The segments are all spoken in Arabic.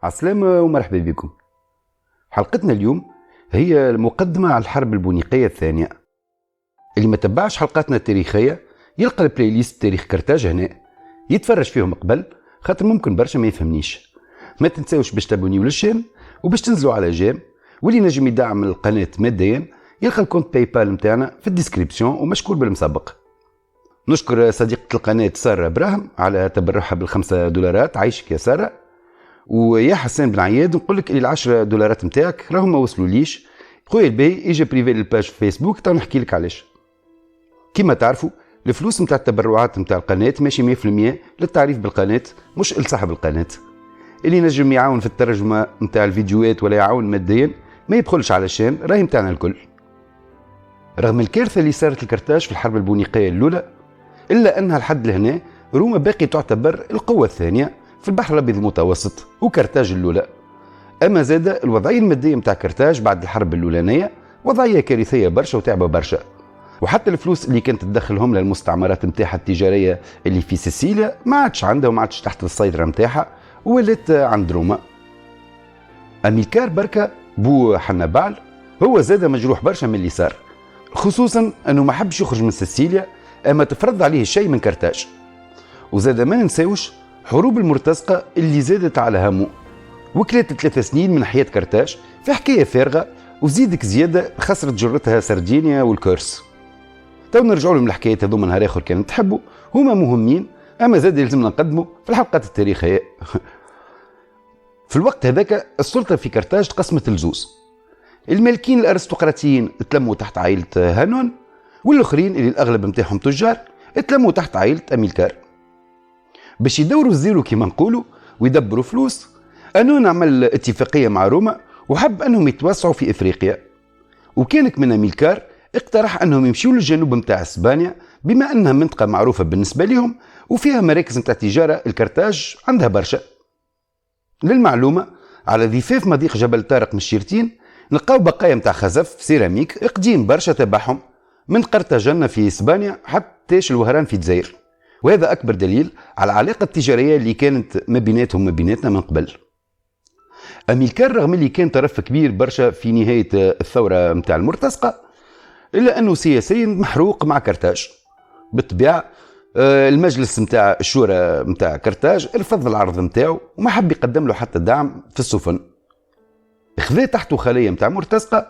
عسلامة ومرحبا بكم. حلقتنا اليوم هي المقدمة على الحرب البونيقية الثانية. اللي ما تبعش حلقاتنا التاريخية يلقى البلاي ليست تاريخ كرتاج هنا يتفرج فيهم قبل، خاطر ممكن برشا ما يفهمنيش. ما تنساوش باش تابونيو للشان وباش تنزلوا على جيم، واللي نجم يدعم القناة ماديا يلقى الكونت باي بال متاعنا في الديسكريبسيون ومشكور بالمسبق. نشكر صديقة القناة سارة براهم على تبرعها $5. عايشك يا سارة. ويا حسان بن عياد نقول لك اللي $10 نتاعك راهم ما وصلوا ليش. خويا الباهي اجا بريفي للباج في فيسبوك تو نحكي لك علاش. كما تعرفوا الفلوس نتاع التبرعات نتاع القناه ماشي 100% للتعريف بالقناه، مش لصاحب القناه. اللي نجم يعاون في الترجمه نتاع الفيديوهات ولا يعاون ماديا ما يدخلش على الشان، راهي نتاعنا الكل. رغم الكارثه اللي صارت الكرتاج في الحرب البونيقيه الاولى، الا انها لحد لهنا روما باقي تعتبر القوه الثانيه في البحر الابيض المتوسط وكرتاج الاولى. اما زاد الوضعيه الماديه نتاع كرتاج بعد الحرب الاولانيه وضعيه كارثيه برشا وتعبه برشا، وحتى الفلوس اللي كانت تدخلهم للمستعمرات نتاعها التجاريه اللي في سيسيليا ما عادش عندها وما عادش تحت السيطره نتاعها ولات عند روما. اميلكار بركه بو حنبال هو زاد مجروح برشا من اللي صار، خصوصا انه ما حبش يخرج من سيسيليا اما تفرض عليه الشيء من كرتاج. وزاد ما ننساوش حروب المرتزقه اللي زادت على همه، وكلات 3 سنين من حياة كرتاج في حكاية فارغة، وزيدك زيادة خسرت جرتها سردينيا والكورس. تو نرجعوا لهم الحكايات هذوما نهار اخر كان تحبوا، هما مهمين اما زاد يلزمنا نقدموا في الحلقات التاريخية. في الوقت هذاك السلطة في كرتاج تقسمت لزوز، المالكين الارستقراطيين تلموا تحت عائلة هانون، والاخرين اللي الاغلب نتاعهم تجار تلموا تحت عائلة اميلكار. باش يدوروا الزيرو كيما نقولوا ويدبروا فلوس، هانون عمل اتفاقية مع روما وحب أنهم يتوسعوا في إفريقيا، وكانك من أميلكار اقترح أنهم يمشيوا للجنوب متاع إسبانيا بما أنها منطقة معروفة بالنسبة لهم وفيها مراكز متاع تجارة الكرتاج عندها برشا. للمعلومة على ضفاف مضيق جبل طارق من الشيرتين نلقاو بقايا متاع خزف سيراميك قديم برشا تبعهم من قرطاجنة في إسبانيا حتى الوهران في الجزائر، وهذا أكبر دليل على العلاقة التجارية اللي كانت ما بيناتهم وما بيناتنا من قبل. أميلكار رغم اللي كان طرف كبير برشا في نهاية الثورة متاع المرتزقة، إلا أنه سياسيا محروق مع كرتاج. بالطبيعة المجلس متاع الشورى متاع كرتاج رفض العرض متاعه وما حب يقدم له حتى دعم في السفن. خذا تحته خلية متاع مرتزقة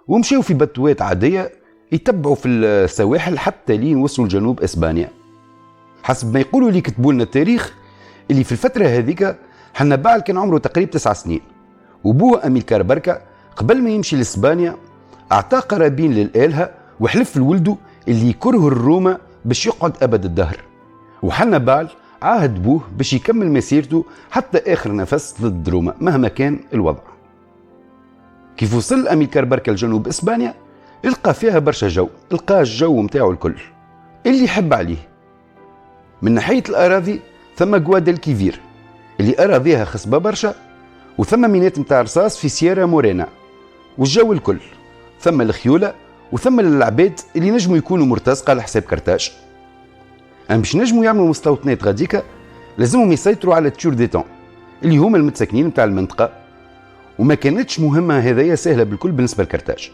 ومشيوا في بتوات عادية يتبعوا في السواحل حتى لين وصلوا لجنوب إسبانيا. حسب ما يقولوا لي كتبوا لنا التاريخ اللي في الفترة هذيك حنبال كان عمره تقريبا 9 سنين، وبوه أميلكار بركة قبل ما يمشي لإسبانيا أعطاه قرابين للآلهة وحلف لولده اللي يكره الروما باش يقعد أبد الدهر، وحنبال عاهد بوه باش يكمل مسيرته حتى آخر نفس ضد روما مهما كان الوضع. كيف وصل أميلكار بركة لجنوب إسبانيا لقى فيها برشا جو، لقى الجو متاعه الكل اللي يحب عليه. من ناحية الأراضي ثم جوادالكيفير اللي أراضيها خصبة برشا، وثم مينات متاع رصاص في سيارة مورينا والجو الكل، ثم الخيولة وثم العباد اللي نجموا يكونوا مرتزقة على حساب كرتاج. باش نجموا يعملوا مستوطنات غاديكا لازمهم يسيطروا على التور ديتون اللي هما المتساكنين متاع المنطقة، وما كانتش مهمة هذايا سهلة بالكل بالنسبة لكرتاج.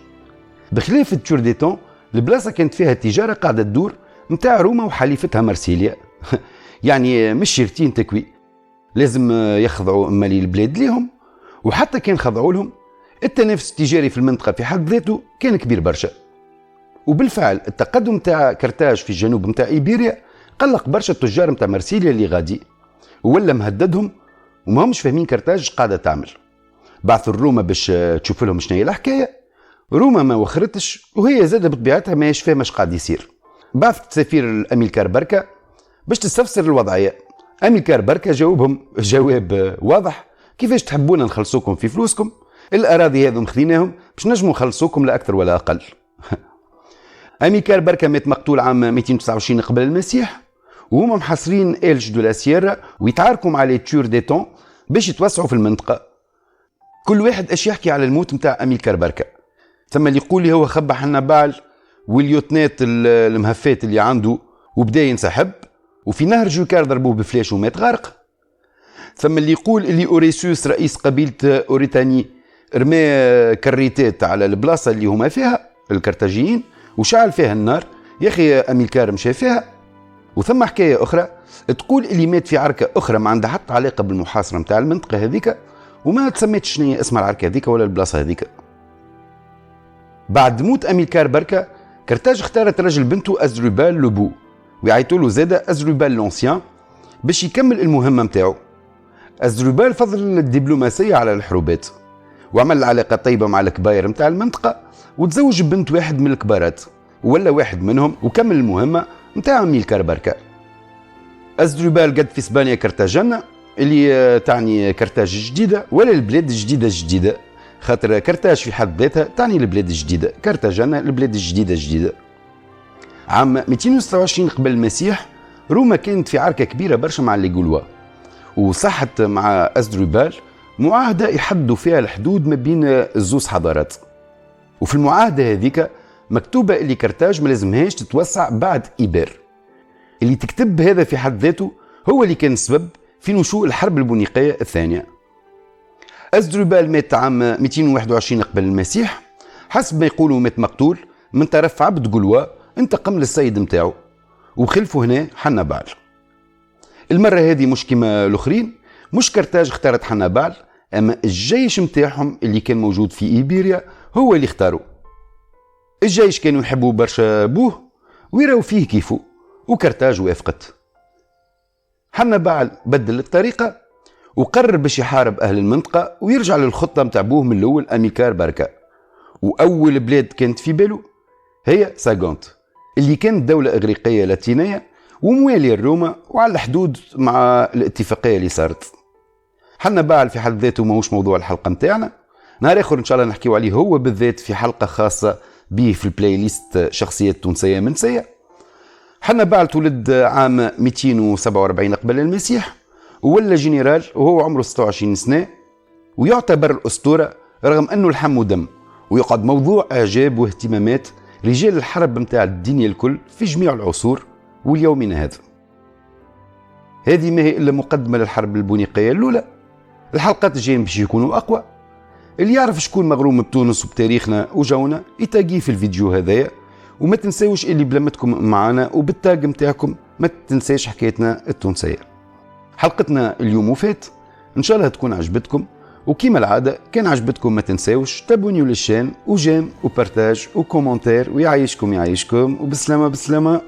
بخلاف التور ديتون البلاصة كانت فيها تجارة قاعدة تدور متاع روما وحليفتها مرسيليا يعني مش شرطين تكوي، لازم يخضعوا مالي البلاد ليهم، وحتى كان خضعوا لهم التنافس التجاري في المنطقة في حد ذاته كان كبير برشا. وبالفعل التقدم متاع كرتاج في الجنوب متاع إيبيريا قلق برشا التجار متاع مرسيليا اللي غادي، ولا مهددهم وما همش فاهمين كرتاج قاعدة تعمل. بعثوا الروما باش تشوف لهم شنو هي الحكاية، روما ما وخرتش وهي زادة بطبيعتها ما فاهمة اش قاعد يصير. بعثت سفير الأميلكار بركة باش تستفسر الوضعية. أميلكار بركة جاوبهم جواب واضح: كيفاش تحبونا نخلصوكم في فلوسكم؟ الأراضي هذو مخذيناهم باش نجموا نخلصوكم لا أكثر ولا أقل. أميلكار بركة مات مقتول عام 229 قبل المسيح، وهم محاصرين إلج دو لا سييرا ويتعاركوا مع لي تور ديتون باش يتوسعوا في المنطقة. كل واحد اش يحكي على الموت متاع أميلكار بركة. ثم اللي يقول لي هو خبى حنبال واليوتنات المهفات اللي عنده وبدا ينسحب، وفي نهر جوكار ضربوه بفلاش ومات غارق. ثم اللي يقول اللي اوريسيوس رئيس قبيله اوريتاني رمى كريتات على البلاصه اللي هما فيها الكرتاجيين وشعل فيها النار. يا اخي اميلكار مشى فيها. وثم حكايه اخرى تقول اللي مات في عركه اخرى ما عندها حتى علاقه بالمحاصره نتاع المنطقه هذيك، وما تسميتش شنو اسم العركه هذيك ولا البلاصه هذيك. بعد موت اميلكار بركه، كرتاج اختارت رجل بنته ازروبال لوبو، ويعيطوا له زاده ازروبال لونسيان باش يكمل المهمه نتاعو. ازروبال فضل الدبلوماسيه على الحروبات، وعمل علاقه طيبه مع الكباير نتاع المنطقه، وتزوج بنت واحد من الكبارات ولا واحد منهم، وكمل المهمه نتاع اميلكار بركه. ازروبال قد في اسبانيا كرتاجنة اللي تعني كرتاج الجديده ولا البلاد الجديده، خاطر كرتاج في حد ذاتها تعني البلاد الجديده، كرتاجنة البلاد الجديده. عام 226 قبل المسيح روما كانت في عركه كبيره برشا مع الليغولوا، وصحت مع ازدروبال معاهده يحدوا فيها الحدود ما بين الزوز حضارات. وفي المعاهده هذيك مكتوبه اللي كرتاج ما لازمهاش تتوسع بعد ايبير. اللي تكتب هذا في حد ذاته هو اللي كان السبب في نشوء الحرب البونيقيه الثانيه. ازدروبال مات عام 221 قبل المسيح، حسب ما يقولوا مات مقتول من طرف عبد جولوا انتقم للسيد متاعو، وخلفه هنا حنبال. المرة هذه مش كما الاخرين، مش كرتاج اختارت حنبال، اما الجيش متاعهم اللي كان موجود في ايبيريا هو اللي اختاروا. الجيش كانوا يحبوا برشا بوه ويراو فيه كيفو، وكرتاج وافقت. حنبال بدل الطريقة وقرر باش يحارب اهل المنطقة ويرجع للخطة متاع بوه من الاول اميلكار بركة. واول بلاد كانت في باله هي ساغونت، اللي كانت دولة اغريقية لاتينية وموالية لروما وعلى الحدود مع الاتفاقية اللي صارت. حنبال في حد ذاته ماهوش موضوع الحلقة متاعنا، نهار اخر ان شاء الله نحكيو عليه هو بالذات في حلقة خاصة به في البلاي ليست شخصيات تونسية منسية. حنبال تولد عام 247 قبل المسيح، وولا جنرال وهو عمره 26 سنة، ويعتبر الأسطورة رغم أنه لحم دم، ويقعد موضوع إعجاب واهتمامات رجال الحرب متاع الدنيا الكل في جميع العصور واليومنا هذا. هذه ما هي إلا مقدمة للحرب البونيقية الأولى. الحلقات الجاية باش يكونوا أقوى. اللي يعرف شكون مغروم بتونس وبتاريخنا وجونا يتاقيه في الفيديو هذايا، وما تنساوش اللي بلمتكم معنا وبالتاج متاعكم ما تنساش حكايتنا التونسية. حلقتنا اليوم وفات، ان شاء الله تكون عجبتكم، وكيما العادة كان عجبتكم ما تنساوش تابونيو للشان وجيم وبارتاج وكومنتير، ويعيشكم وبسلامة.